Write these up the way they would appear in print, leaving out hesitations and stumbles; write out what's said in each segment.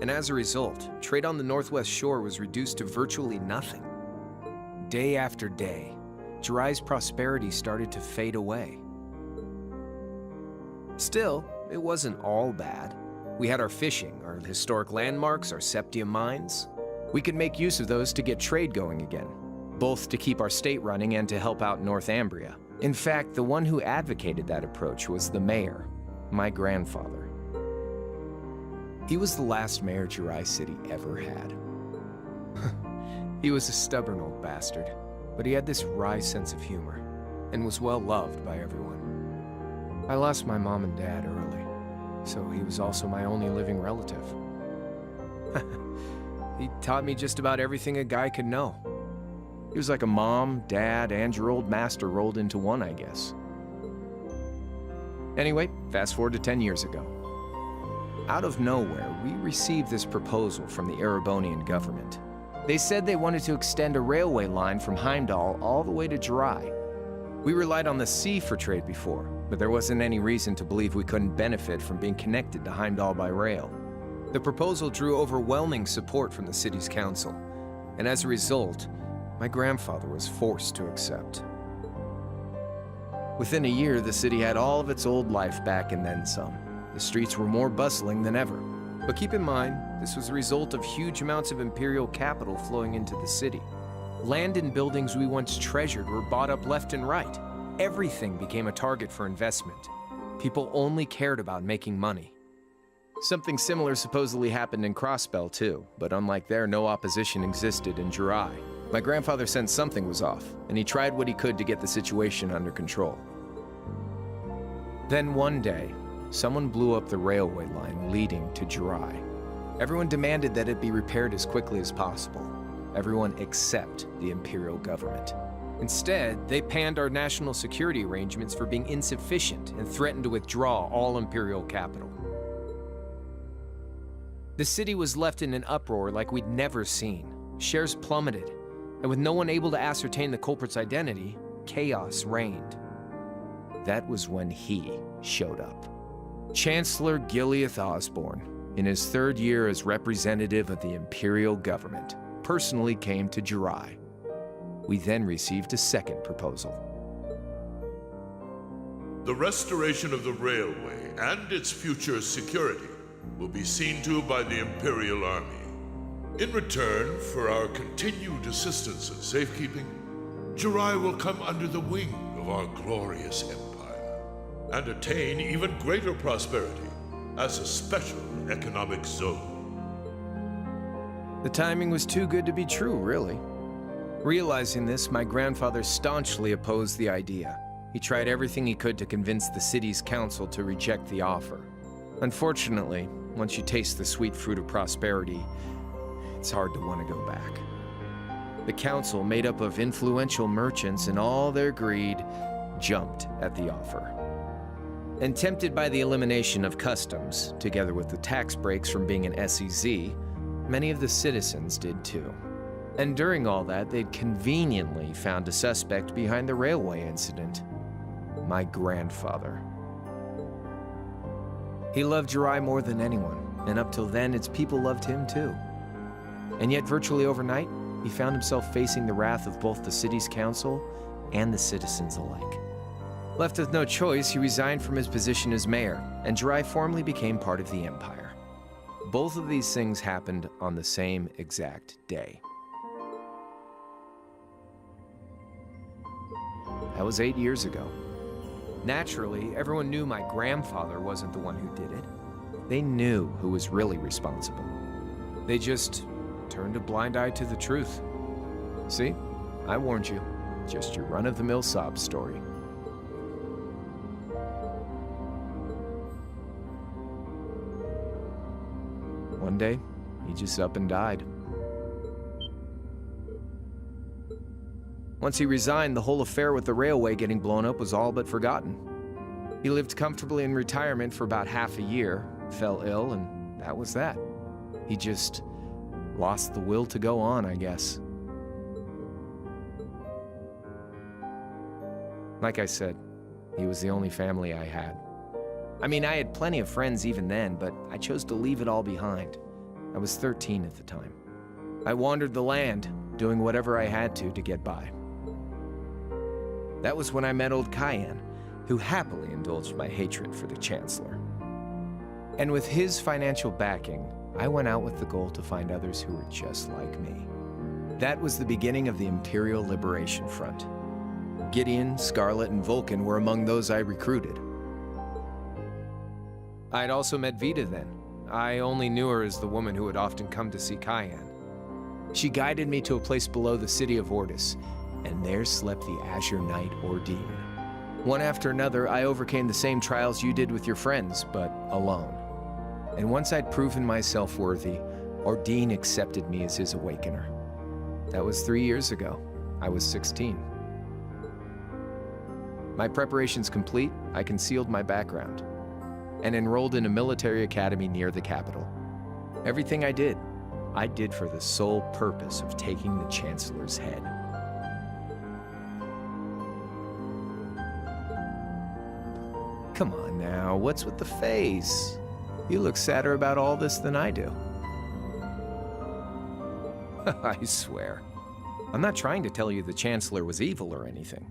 And as a result, trade on the Northwest Shore was reduced to virtually nothing. Day after day, Jirai's prosperity started to fade away. Still, it wasn't all bad. We had our fishing, our historic landmarks, our septium mines. We could make use of those to get trade going again, both to keep our state running and to help out Northumbria. In fact, the one who advocated that approach was the mayor, my grandfather. He was the last mayor Jirai City ever had. He was a stubborn old bastard, but he had this wry sense of humor and was well loved by everyone. I lost my mom and dad early, so he was also my only living relative. He taught me just about everything a guy could know. He was like a mom, dad, and your old master rolled into one, I guess. Anyway, fast forward to 10 years ago. Out of nowhere, we received this proposal from the Erebonian government. They said they wanted to extend a railway line from Heimdall all the way to Jirai. We relied on the sea for trade before, but there wasn't any reason to believe we couldn't benefit from being connected to Heimdall by rail. The proposal drew overwhelming support from the city's council, and as a result, my grandfather was forced to accept. Within a year, the city had all of its old life back and then some. The streets were more bustling than ever. But keep in mind, this was a result of huge amounts of imperial capital flowing into the city. Land and buildings we once treasured were bought up left and right. Everything became a target for investment. People only cared about making money. Something similar supposedly happened in Crossbell too, but unlike there, no opposition existed in Jirai. My grandfather sensed something was off, and he tried what he could to get the situation under control. Then one day, someone blew up the railway line leading to Jirai. Everyone demanded that it be repaired as quickly as possible. Everyone except the imperial government. Instead, they panned our national security arrangements for being insufficient and threatened to withdraw all imperial capital. The city was left in an uproar like we'd never seen. Shares plummeted, and with no one able to ascertain the culprit's identity, chaos reigned. That was when he showed up. Chancellor Gileath Osborne, in his third year as representative of the imperial government, personally came to Jirai. We then received a second proposal. The restoration of the railway and its future security will be seen to by the Imperial Army. In return for our continued assistance in safekeeping, Jirai will come under the wing of our glorious empire and attain even greater prosperity as a special economic zone. The timing was too good to be true, really. Realizing this, my grandfather staunchly opposed the idea. He tried everything he could to convince the city's council to reject the offer. Unfortunately, once you taste the sweet fruit of prosperity, it's hard to want to go back. The council, made up of influential merchants in all their greed, jumped at the offer. And tempted by the elimination of customs, together with the tax breaks from being an SEZ, many of the citizens did too. And during all that, they'd conveniently found a suspect behind the railway incident. My grandfather. He loved Jirai more than anyone, and up till then, its people loved him too. And yet, virtually overnight, he found himself facing the wrath of both the city's council and the citizens alike. Left with no choice, he resigned from his position as mayor, and Jirai formally became part of the empire. Both of these things happened on the same exact day. That was 8 years ago. Naturally, everyone knew my grandfather wasn't the one who did it. They knew who was really responsible. They just turned a blind eye to the truth. See? I warned you. Just your run-of-the-mill sob story. One day, he just up and died. Once he resigned, the whole affair with the railway getting blown up was all but forgotten. He lived comfortably in retirement for about half a year, fell ill, and that was that. He just lost the will to go on, I guess. Like I said, he was the only family I had. I mean, I had plenty of friends even then, but I chose to leave it all behind. I was 13 at the time. I wandered the land, doing whatever I had to get by. That was when I met old Cayenne, who happily indulged my hatred for the Chancellor. And with his financial backing, I went out with the goal to find others who were just like me. That was the beginning of the Imperial Liberation Front. Gideon, Scarlet, and Vulcan were among those I recruited. I'd also met VITA then. I only knew her as the woman who would often come to see Cayenne. She guided me to a place below the city of Ortis, and there slept the Azure Knight Ordean. One after another, I overcame the same trials you did with your friends, but alone. And once I'd proven myself worthy, Ordean accepted me as his awakener. That was 3 years ago. I was 16. My preparations complete, I concealed my background and enrolled in a military academy near the capital. Everything I did for the sole purpose of taking the Chancellor's head. Come on now, what's with the face? You look sadder about all this than I do. I swear. I'm not trying to tell you the Chancellor was evil or anything.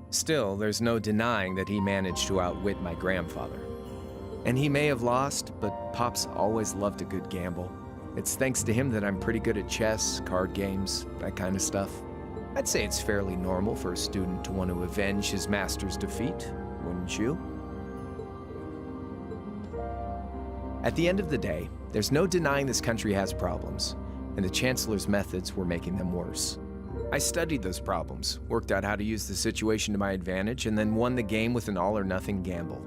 Still, there's no denying that he managed to outwit my grandfather. And he may have lost, but Pop's always loved a good gamble. It's thanks to him that I'm pretty good at chess, card games, that kind of stuff. I'd say it's fairly normal for a student to want to avenge his master's defeat, wouldn't you? At the end of the day, there's no denying this country has problems, and the Chancellor's methods were making them worse. I studied those problems, worked out how to use the situation to my advantage, and then won the game with an all-or-nothing gamble.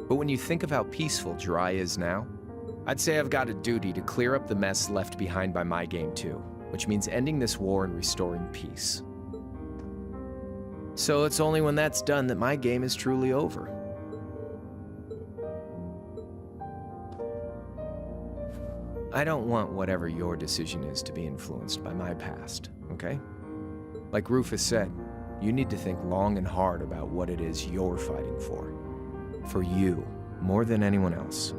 But when you think of how peaceful Jirai is now, I'd say I've got a duty to clear up the mess left behind by my game too, which means ending this war and restoring peace. So it's only when that's done that my game is truly over. I don't want whatever your decision is to be influenced by my past, okay? Like Rufus said, you need to think long and hard about what it is you're fighting for. For you, more than anyone else.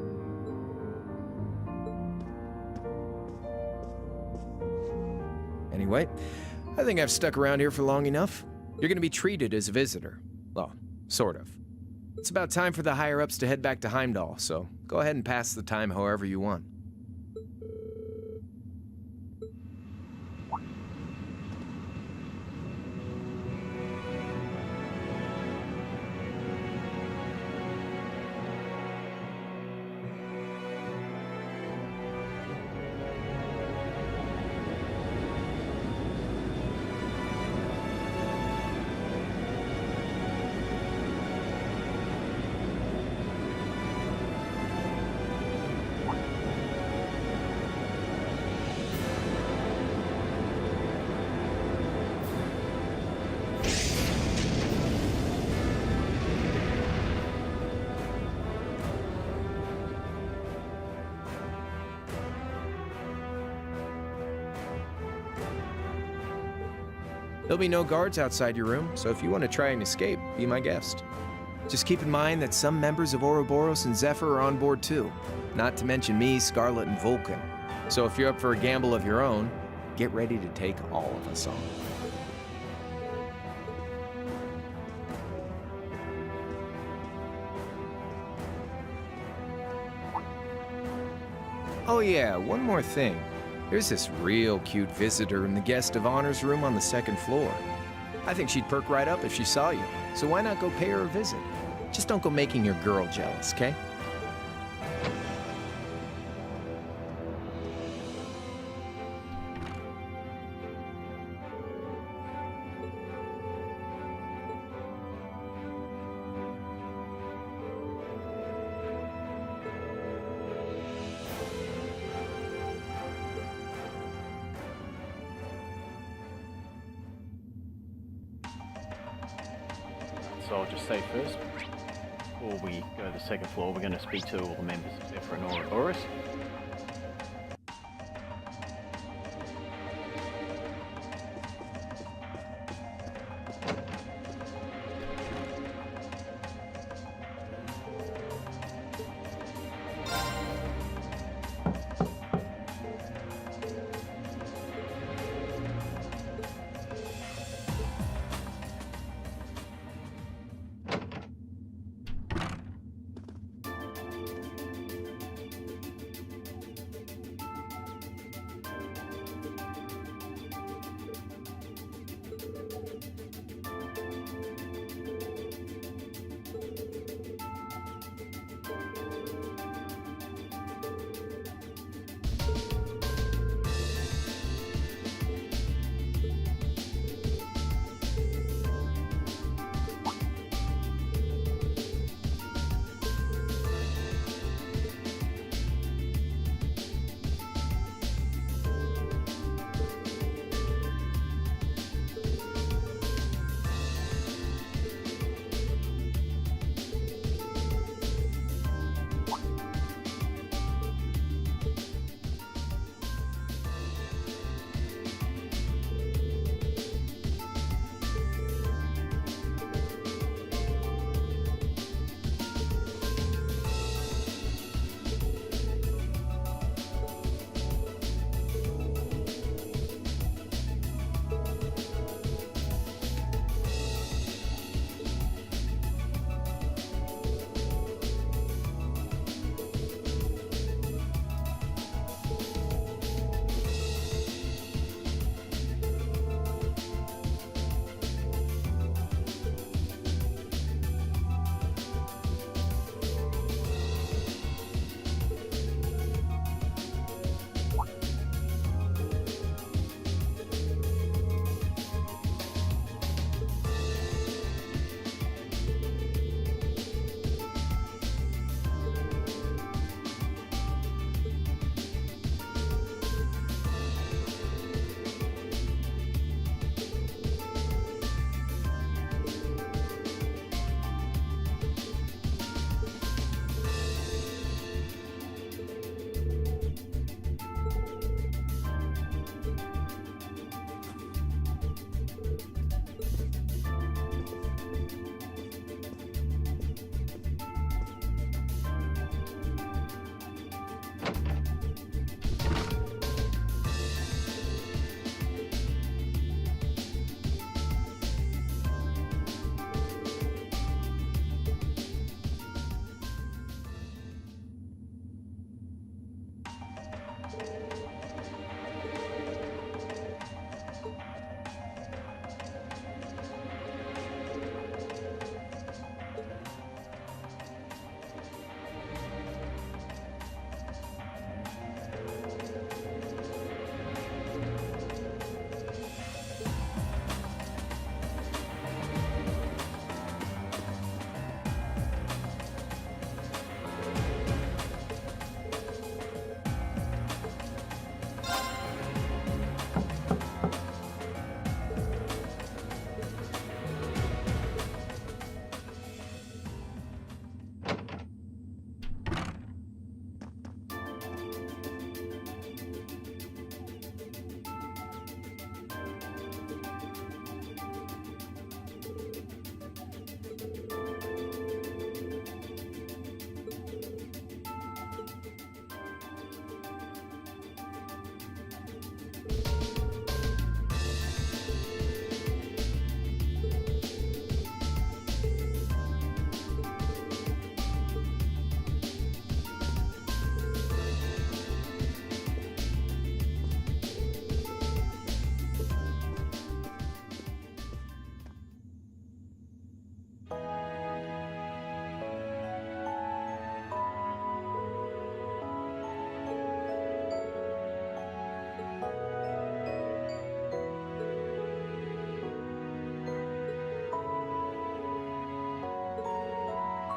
Anyway, I think I've stuck around here for long enough. You're gonna be treated as a visitor. Well, sort of. It's about time for the higher-ups to head back to Heimdall, so go ahead and pass the time however you want. There'll be no guards outside your room, so if you want to try and escape, be my guest. Just keep in mind that some members of Ouroboros and Zephyr are on board too, not to mention me, Scarlet, and Vulcan. So if you're up for a gamble of your own, get ready to take all of us on. Oh yeah, one more thing. There's this real cute visitor in the guest of honor's room on the second floor. I think she'd perk right up if she saw you, so why not go pay her a visit? Just don't go making your girl jealous, okay? So I'll just say first, before we go to the second floor, we're going to speak to all the members of Zephyr and Ouroboros.